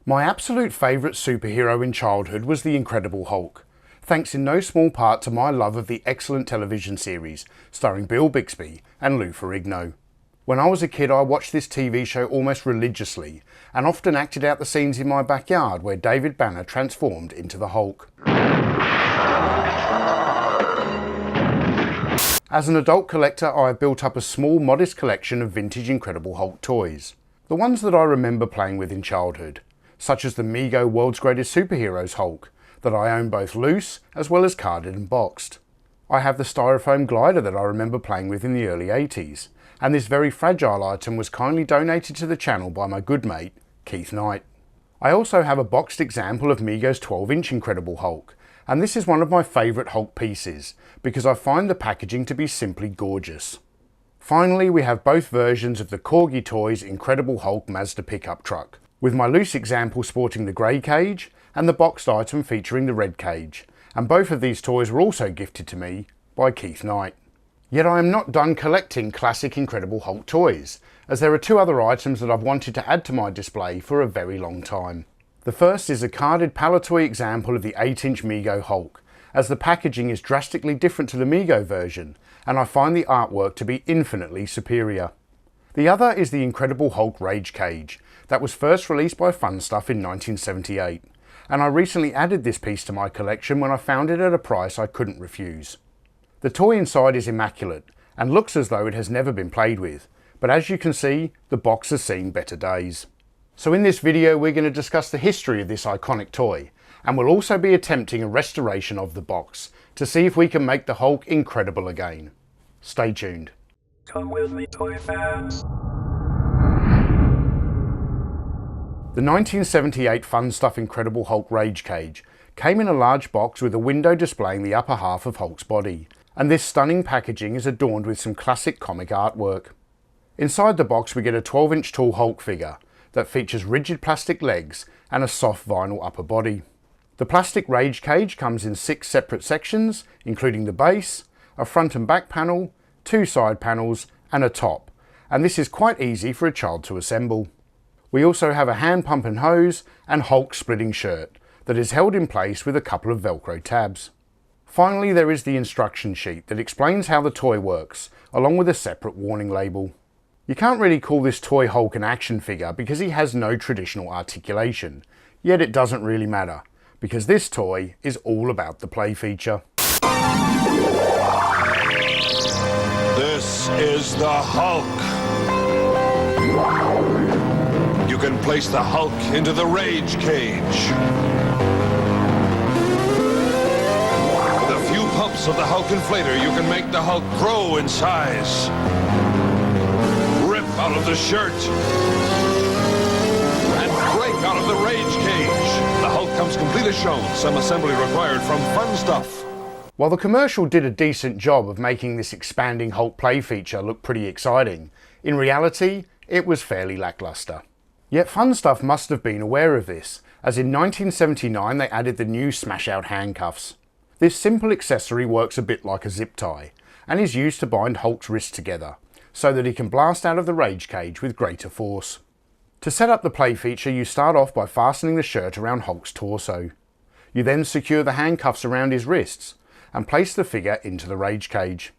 My absolute favourite superhero in childhood was the Incredible Hulk, thanks in no small part to my love of the excellent television series starring Bill Bixby and Lou Ferrigno. When I was a kid, I watched this TV show almost religiously and often acted out the scenes in my backyard where David Banner transformed into the Hulk. As an adult collector, I have built up a small, modest collection of vintage Incredible Hulk toys. The ones that I remember playing with in childhood, such as the Mego World's Greatest Superheroes Hulk, that I own both loose as well as carded and boxed. I have the styrofoam glider that I remember playing with in the early 80s, and this very fragile item was kindly donated to the channel by my good mate, Keith Knight. I also have a boxed example of Mego's 12-inch Incredible Hulk, and this is one of my favourite Hulk pieces, because I find the packaging to be simply gorgeous. Finally, we have both versions of the Corgi Toys Incredible Hulk Mazda pickup truck, with my loose example sporting the grey cage and the boxed item featuring the red cage, and both of these toys were also gifted to me by Keith Knight. Yet I am not done collecting classic Incredible Hulk toys, as there are two other items that I've wanted to add to my display for a very long time. The first is a carded Palitoy example of the 8-inch Mego Hulk, as the packaging is drastically different to the Mego version, and I find the artwork to be infinitely superior. The other is the Incredible Hulk Rage Cage, that was first released by Funstuf in 1978, and I recently added this piece to my collection when I found it at a price I couldn't refuse. The toy inside is immaculate, and looks as though it has never been played with, but as you can see, the box has seen better days. So in this video we're going to discuss the history of this iconic toy, and we'll also be attempting a restoration of the box, to see if we can make the Hulk incredible again. Stay tuned. Come with me, toy fans. The 1978 Funstuf Incredible Hulk Rage Cage came in a large box with a window displaying the upper half of Hulk's body, and this stunning packaging is adorned with some classic comic artwork. Inside the box we get a 12-inch tall Hulk figure that features rigid plastic legs and a soft vinyl upper body. The plastic Rage Cage comes in 6 separate sections, including the base, a front and back panel, 2 side panels and a top, and this is quite easy for a child to assemble. We also have a hand pump and hose and Hulk splitting shirt that is held in place with a couple of Velcro tabs. Finally, there is the instruction sheet that explains how the toy works, along with a separate warning label. You can't really call this toy Hulk an action figure because he has no traditional articulation, yet it doesn't really matter, because this toy is all about the play feature. This is the Hulk. You can place the Hulk into the Rage Cage. With a few pumps of the Hulk inflator, you can make the Hulk grow in size. Rip out of the shirt. And break out of the Rage Cage. The Hulk comes complete as shown, some assembly required from Funstuf. While the commercial did a decent job of making this expanding Hulk play feature look pretty exciting, in reality, it was fairly lackluster. Yet Funstuf must have been aware of this, as in 1979 they added the new smash-out handcuffs. This simple accessory works a bit like a zip tie, and is used to bind Hulk's wrists together, so that he can blast out of the Rage Cage with greater force. To set up the play feature, you start off by fastening the shirt around Hulk's torso. You then secure the handcuffs around his wrists, and place the figure into the Rage Cage.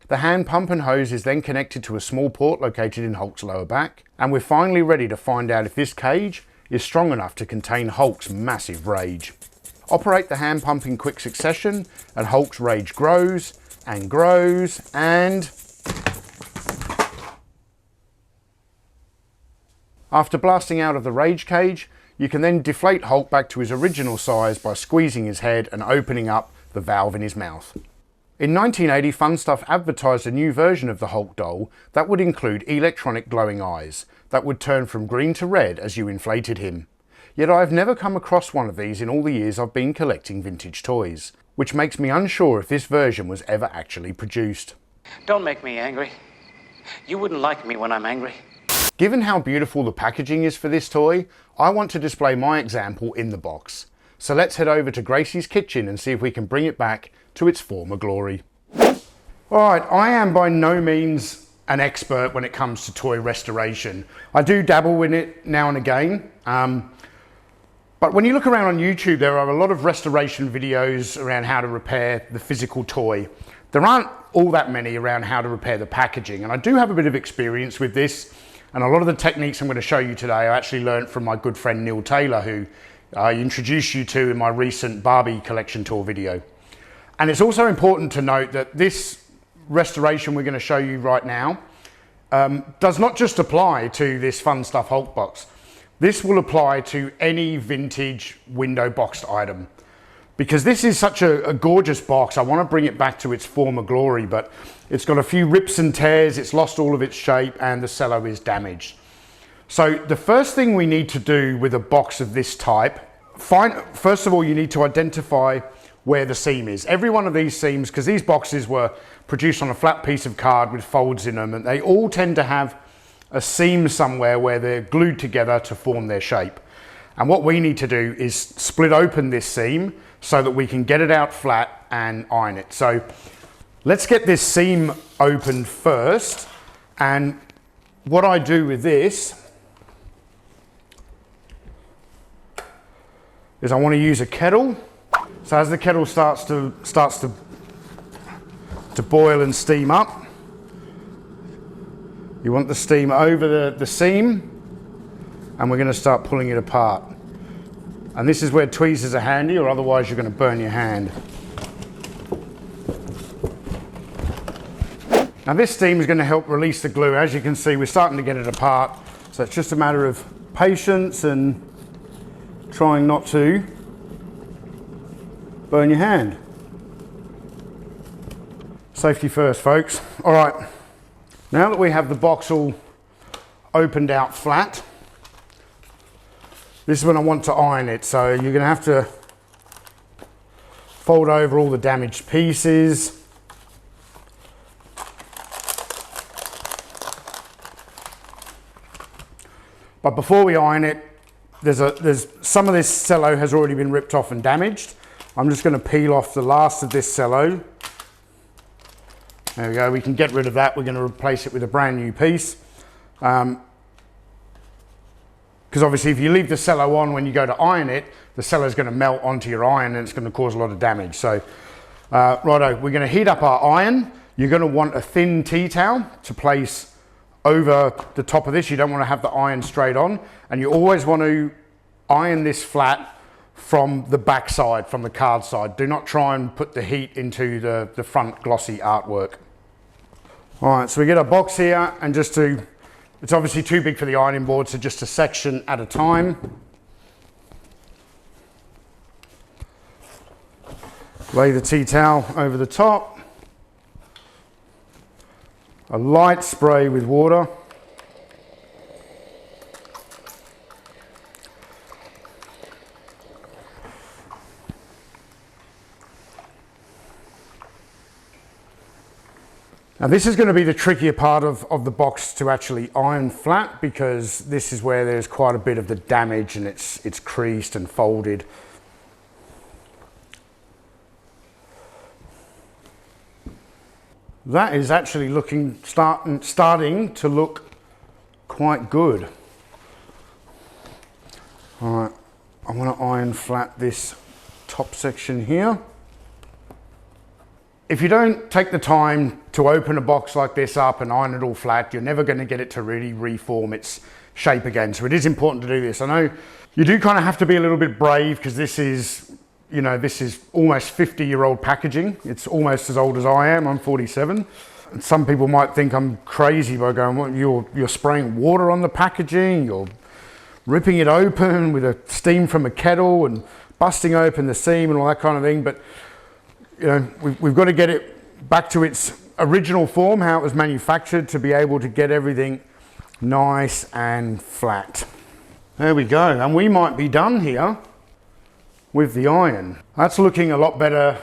The hand pump and hose is then connected to a small port located in Hulk's lower back, and we're finally ready to find out if this cage is strong enough to contain Hulk's massive rage. Operate the hand pump in quick succession, and Hulk's rage grows, and grows, and... After blasting out of the Rage Cage, you can then deflate Hulk back to his original size by squeezing his head and opening up the valve in his mouth. In 1980, Funstuf advertised a new version of the Hulk doll that would include electronic glowing eyes that would turn from green to red as you inflated him. Yet I have never come across one of these in all the years I've been collecting vintage toys, which makes me unsure if this version was ever actually produced. Don't make me angry. You wouldn't like me when I'm angry. Given how beautiful the packaging is for this toy, I want to display my example in the box. So let's head over to Gracie's kitchen and see if we can bring it back to its former glory. Alright, I am by no means an expert when it comes to toy restoration. I do dabble in it now and again. But when you look around on YouTube, there are a lot of restoration videos around how to repair the physical toy. There aren't all that many around how to repair the packaging, and I do have a bit of experience with this, and a lot of the techniques I'm going to show you today I actually learned from my good friend Neil Taylor, who I introduced you to in my recent Barbie collection tour video. And it's also important to note that this restoration we're going to show you right now does not just apply to this Funstuf Hulk box. This will apply to any vintage window boxed item. Because this is such a gorgeous box, I want to bring it back to its former glory, but it's got a few rips and tears, it's lost all of its shape, and the cello is damaged. So the first thing we need to do with a box of this type, first of all, you need to identify where the seam is. Every one of these seams, because these boxes were produced on a flat piece of card with folds in them, and they all tend to have a seam somewhere where they're glued together to form their shape. And what we need to do is split open this seam so that we can get it out flat and iron it. So let's get this seam opened first. And what I do with this is I want to use a kettle. So as the kettle starts to boil and steam up, you want the steam over the seam, and we're going to start pulling it apart. And this is where tweezers are handy, or otherwise you're going to burn your hand. Now this steam is going to help release the glue. As you can see, we're starting to get it apart. So it's just a matter of patience and trying not to burn your hand. Safety first, folks. All right, now that we have the box all opened out flat, this is when I want to iron it. So you're going to have to fold over all the damaged pieces. But before we iron it, there's some of this cello has already been ripped off and damaged. I'm just going to peel off the last of this cello. There we go, we can get rid of that. We're going to replace it with a brand new piece. Because obviously if you leave the cello on when you go to iron it, the cello is going to melt onto your iron and it's going to cause a lot of damage. So righto, we're going to heat up our iron. You're going to want a thin tea towel to place over the top of this. You don't want to have the iron straight on, and you always want to iron this flat from the back side, from the card side. Do not try and put the heat into the front glossy artwork. All right, so we get our box here, and it's obviously too big for the ironing board, so just a section at a time. Lay the tea towel over the top. A light spray with water. Now this is going to be the trickier part of the box to actually iron flat, because this is where there's quite a bit of the damage and it's creased and folded. That is actually starting to look quite good. All right, I want to iron flat this top section here. If you don't take the time to open a box like this up and iron it all flat, you're never going to get it to really reform its shape again. So it is important to do this. I know you do kind of have to be a little bit brave, because this is, you know, this is almost 50-year-old packaging. It's almost as old as I am. I'm 47. And some people might think I'm crazy by going, well, you're spraying water on the packaging, you're ripping it open with a steam from a kettle and busting open the seam and all that kind of thing. But you know, we've got to get it back to its original form, how it was manufactured, to be able to get everything nice and flat. There we go, and we might be done here with the iron. That's looking a lot better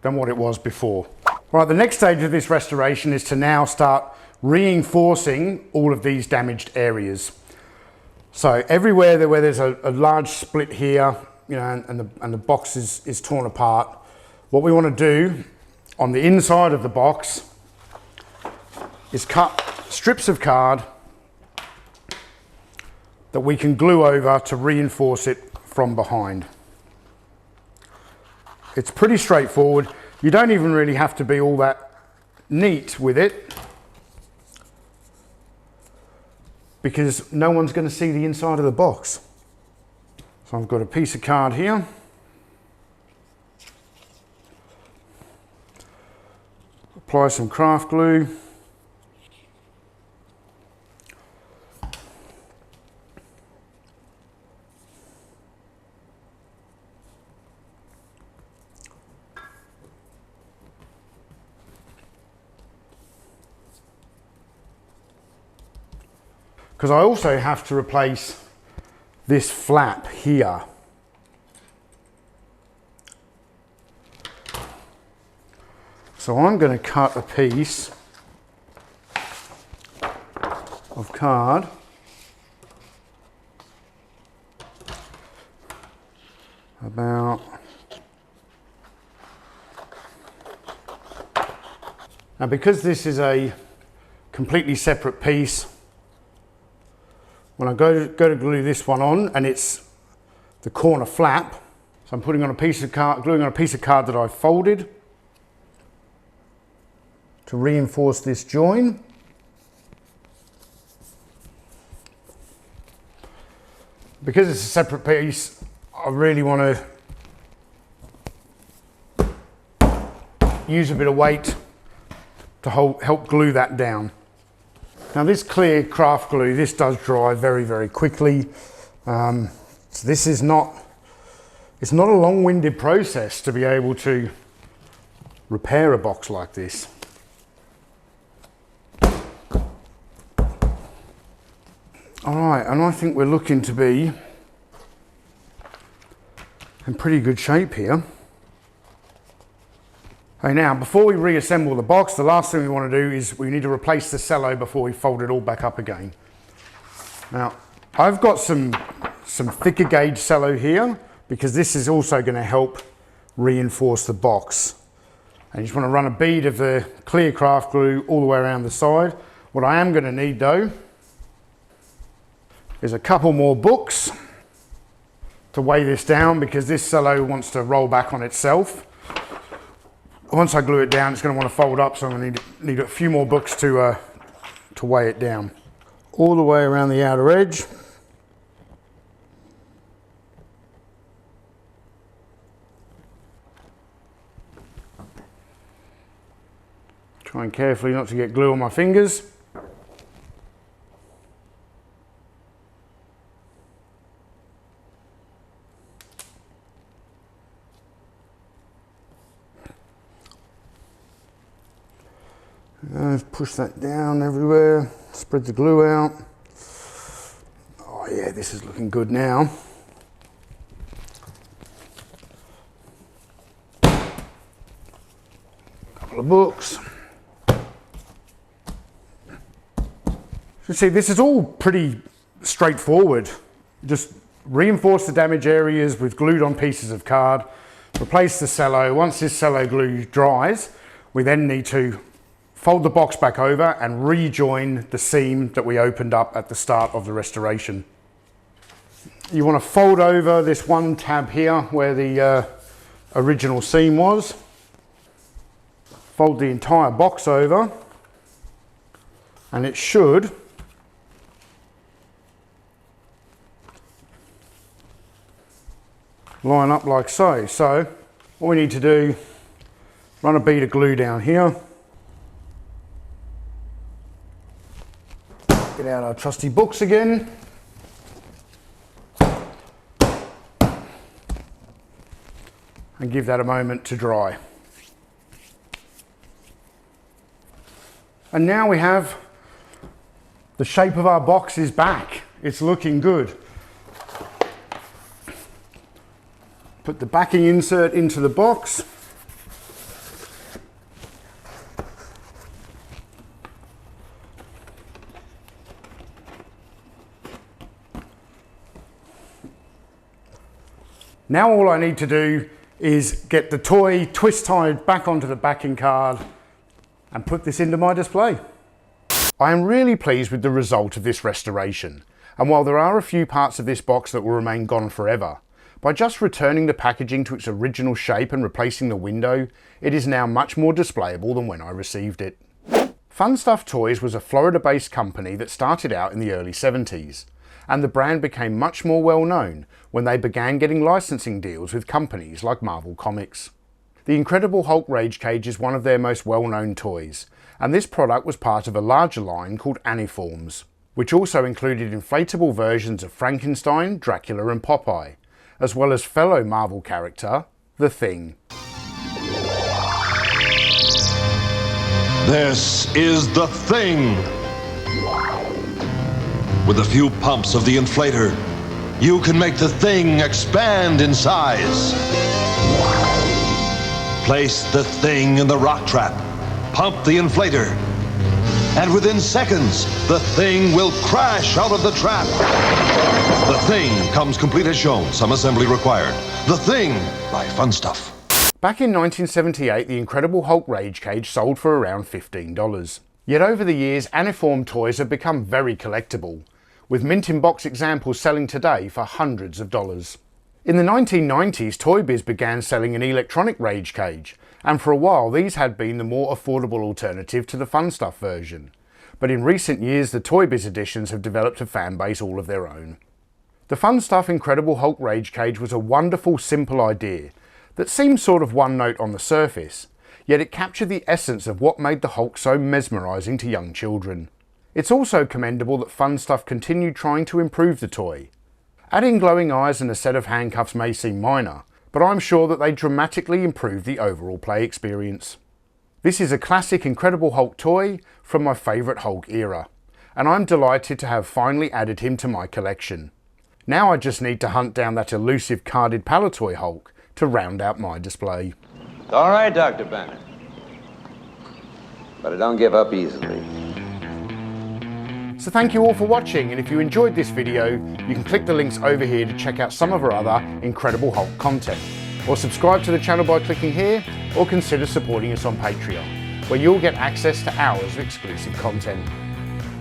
than what it was before. Right, the next stage of this restoration is to now start reinforcing all of these damaged areas. So everywhere where there's a large split here, you know, and the box is torn apart, what we want to do on the inside of the box is cut strips of card that we can glue over to reinforce it from behind. It's pretty straightforward. You don't even really have to be all that neat with it, because no one's going to see the inside of the box. So I've got a piece of card here. Apply some craft glue. Because I also have to replace this flap here. So I'm going to cut a piece of card about now, because this is a completely separate piece. When I go to glue this one on, and it's the corner flap, so I'm putting on a piece of card, gluing on a piece of card that I've folded to reinforce this join. Because it's a separate piece, I really want to use a bit of weight to help glue that down. Now this clear craft glue, this does dry very, very quickly. So this is it's not a long-winded process to be able to repair a box like this. All right, and I think we're looking to be in pretty good shape here. Okay, now before we reassemble the box, the last thing we want to do is we need to replace the cello before we fold it all back up again. Now I've got some thicker gauge cello here, because this is also going to help reinforce the box. And you just want to run a bead of the clear craft glue all the way around the side. What I am going to need though is a couple more books to weigh this down, because this cello wants to roll back on itself. Once I glue it down, it's going to want to fold up, so I'm going to need a few more books to weigh it down. All the way around the outer edge. Trying carefully not to get glue on my fingers. Push that down everywhere, spread the glue out. Oh yeah, this is looking good now. Couple of books. You see, this is all pretty straightforward. Just reinforce the damaged areas with glued on pieces of card, replace the cello. Once this cello glue dries, we then need to fold the box back over and rejoin the seam that we opened up at the start of the restoration. You want to fold over this one tab here where the original seam was. Fold the entire box over, and it should line up like so. So what we need to do, run a bead of glue down here. Get out our trusty books again. And give that a moment to dry. And now we have the shape of our box is back. It's looking good. Put the backing insert into the box. Now all I need to do is get the toy twist tied back onto the backing card and put this into my display. I am really pleased with the result of this restoration, and while there are a few parts of this box that will remain gone forever, By just returning the packaging to its original shape and replacing the window, it is now much more displayable than when I received it. Funstuf Toys was a Florida-based company that started out in the early 70s, and the brand became much more well known when they began getting licensing deals with companies like Marvel Comics. The Incredible Hulk Rage Cage is one of their most well-known toys, and this product was part of a larger line called Aniforms, which also included inflatable versions of Frankenstein, Dracula and Popeye, as well as fellow Marvel character, The Thing. This is the Thing! With a few pumps of the inflator, you can make the Thing expand in size. Place the Thing in the rock trap, pump the inflator, and within seconds, the Thing will crash out of the trap. The Thing comes complete as shown, some assembly required. The Thing by Funstuf. Back in 1978, the Incredible Hulk Rage Cage sold for around $15. Yet over the years, Aniform toys have become very collectible, with mint-in-box examples selling today for hundreds of dollars. In the 1990s, Toy Biz began selling an electronic Rage Cage, and for a while these had been the more affordable alternative to the Funstuf version. But in recent years, the Toy Biz editions have developed a fan base all of their own. The Funstuf Incredible Hulk Rage Cage was a wonderful, simple idea that seemed sort of one note on the surface, yet it captured the essence of what made the Hulk so mesmerising to young children. It's also commendable that Funstuf continued trying to improve the toy. Adding glowing eyes and a set of handcuffs may seem minor, but I'm sure that they dramatically improved the overall play experience. This is a classic Incredible Hulk toy from my favourite Hulk era, and I'm delighted to have finally added him to my collection. Now I just need to hunt down that elusive carded Palitoy Hulk to round out my display. All right, Dr. Banner. But I don't give up easily. So thank you all for watching, and if you enjoyed this video, you can click the links over here to check out some of our other Incredible Hulk content, or subscribe to the channel by clicking here, or consider supporting us on Patreon, where you'll get access to hours of exclusive content.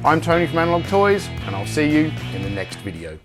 I'm Tony from Analog Toys, and I'll see you in the next video.